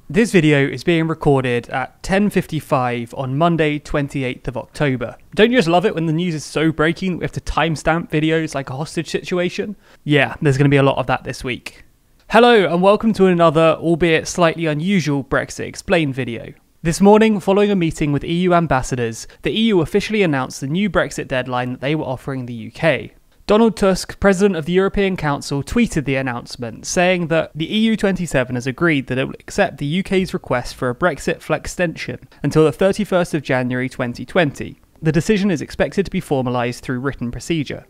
This video is being recorded at 10:55 on Monday 28th of October. Don't you just love it when the news is so breaking that we have to timestamp videos like a hostage situation? Yeah, there's going to be a lot of that this week. Hello and welcome to another, albeit slightly unusual, Brexit Explained video. This morning, following a meeting with EU ambassadors, the EU officially announced the new Brexit deadline that they were offering the UK. Donald Tusk, President of the European Council, tweeted the announcement, saying that the EU27 has agreed that it will accept the UK's request for a Brexit Flextension until the 31st of January 2020. The decision is expected to be formalised through written procedure.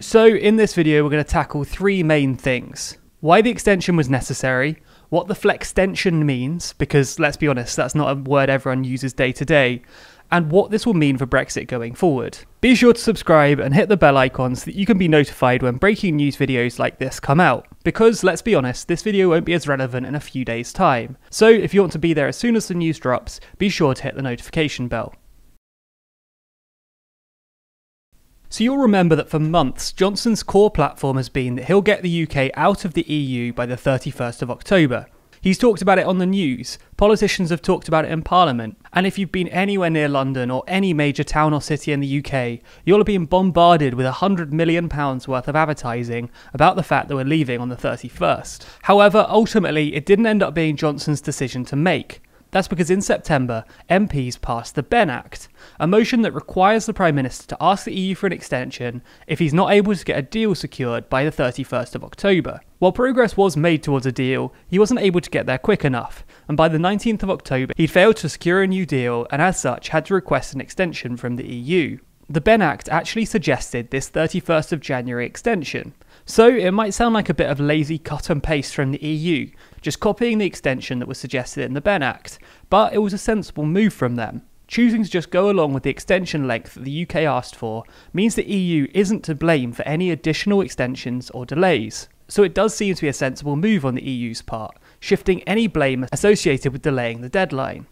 So, in this video we're going to tackle three main things. Why the extension was necessary, what the Flextension means, because let's be honest, that's not a word everyone uses day to day, and what this will mean for Brexit going forward. Be sure to subscribe and hit the bell icon so that you can be notified when breaking news videos like this come out, because let's be honest, this video won't be as relevant in a few days' time. So if you want to be there as soon as the news drops, be sure to hit the notification bell. So you'll remember that for months, Johnson's core platform has been that he'll get the UK out of the EU by the 31st of October. He's talked about it on the news, politicians have talked about it in Parliament, and if you've been anywhere near London or any major town or city in the UK, you'll have been bombarded with £100 million worth of advertising about the fact that we're leaving on the 31st. However, ultimately, it didn't end up being Johnson's decision to make. That's because in September, MPs passed the Benn Act, a motion that requires the Prime Minister to ask the EU for an extension if he's not able to get a deal secured by the 31st of October. While progress was made towards a deal, he wasn't able to get there quick enough, and by the 19th of October he'd failed to secure a new deal and as such had to request an extension from the EU. The Benn Act actually suggested this 31st of January extension, so it might sound like a bit of lazy cut and paste from the EU, just copying the extension that was suggested in the Benn Act, but it was a sensible move from them. Choosing to just go along with the extension length that the UK asked for means the EU isn't to blame for any additional extensions or delays. So it does seem to be a sensible move on the EU's part, shifting any blame associated with delaying the deadline.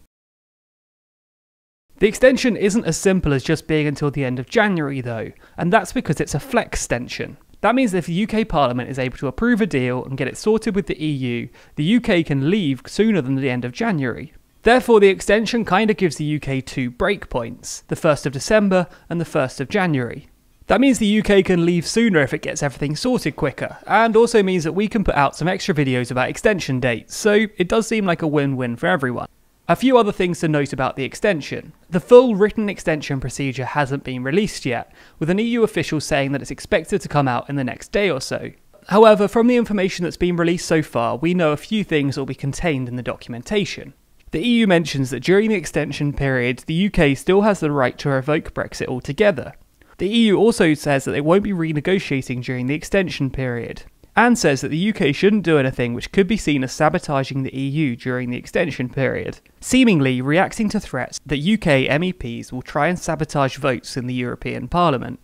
The extension isn't as simple as just being until the end of January though, and that's because it's a Flextension. That means that if the UK Parliament is able to approve a deal and get it sorted with the EU, the UK can leave sooner than the end of January. Therefore, the extension kind of gives the UK two breakpoints, the 1st of December and the 1st of January. That means the UK can leave sooner if it gets everything sorted quicker, and also means that we can put out some extra videos about extension dates, so it does seem like a win-win for everyone. A few other things to note about the extension. The full written extension procedure hasn't been released yet, with an EU official saying that it's expected to come out in the next day or so. However, from the information that's been released so far, we know a few things will be contained in the documentation. The EU mentions that during the extension period, the UK still has the right to revoke Brexit altogether. The EU also says that they won't be renegotiating during the extension period, and says that the UK shouldn't do anything which could be seen as sabotaging the EU during the extension period, seemingly reacting to threats that UK MEPs will try and sabotage votes in the European Parliament.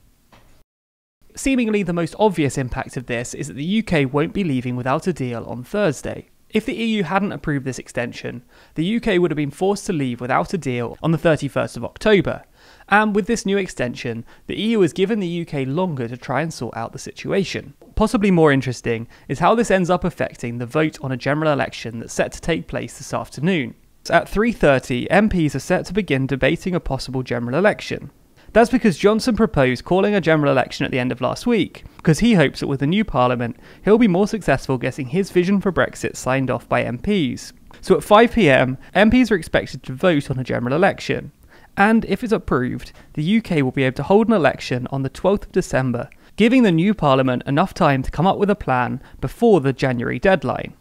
Seemingly the most obvious impact of this is that the UK won't be leaving without a deal on Thursday. If the EU hadn't approved this extension, the UK would have been forced to leave without a deal on the 31st of October, and with this new extension, the EU has given the UK longer to try and sort out the situation. Possibly more interesting is how this ends up affecting the vote on a general election that's set to take place this afternoon. At 3:30, MPs are set to begin debating a possible general election. That's because Johnson proposed calling a general election at the end of last week, because he hopes that with the new parliament, he'll be more successful getting his vision for Brexit signed off by MPs. So at 5 PM, MPs are expected to vote on a general election. And if it's approved, the UK will be able to hold an election on the 12th of December, giving the new parliament enough time to come up with a plan before the January deadline.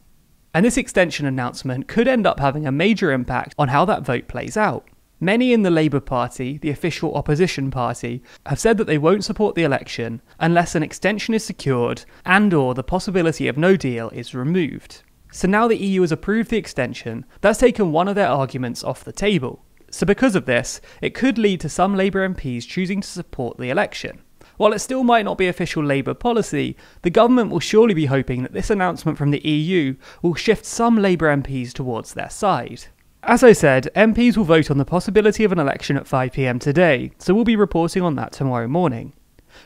And this extension announcement could end up having a major impact on how that vote plays out. Many in the Labour Party, the official opposition party, have said that they won't support the election unless an extension is secured and/or the possibility of no deal is removed. So now the EU has approved the extension, that's taken one of their arguments off the table. So because of this, it could lead to some Labour MPs choosing to support the election. While it still might not be official Labour policy, the government will surely be hoping that this announcement from the EU will shift some Labour MPs towards their side. As I said, MPs will vote on the possibility of an election at 5 PM today, so we'll be reporting on that tomorrow morning.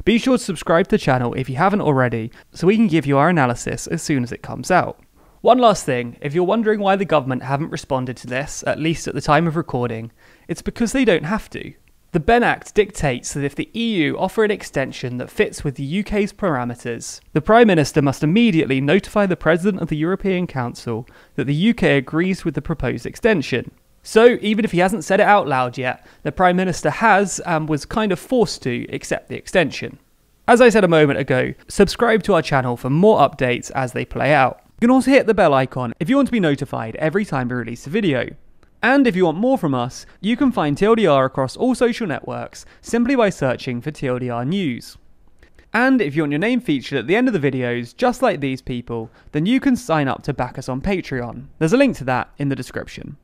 Be sure to subscribe to the channel if you haven't already, so we can give you our analysis as soon as it comes out. One last thing, if you're wondering why the government haven't responded to this, at least at the time of recording, it's because they don't have to. The Benn Act dictates that if the EU offer an extension that fits with the UK's parameters, the Prime Minister must immediately notify the President of the European Council that the UK agrees with the proposed extension. So, even if he hasn't said it out loud yet, the Prime Minister has and was kind of forced to accept the extension. As I said a moment ago, subscribe to our channel for more updates as they play out. You can also hit the bell icon if you want to be notified every time we release a video. And if you want more from us, you can find TLDR across all social networks simply by searching for TLDR News. And if you want your name featured at the end of the videos, just like these people, then you can sign up to back us on Patreon. There's a link to that in the description.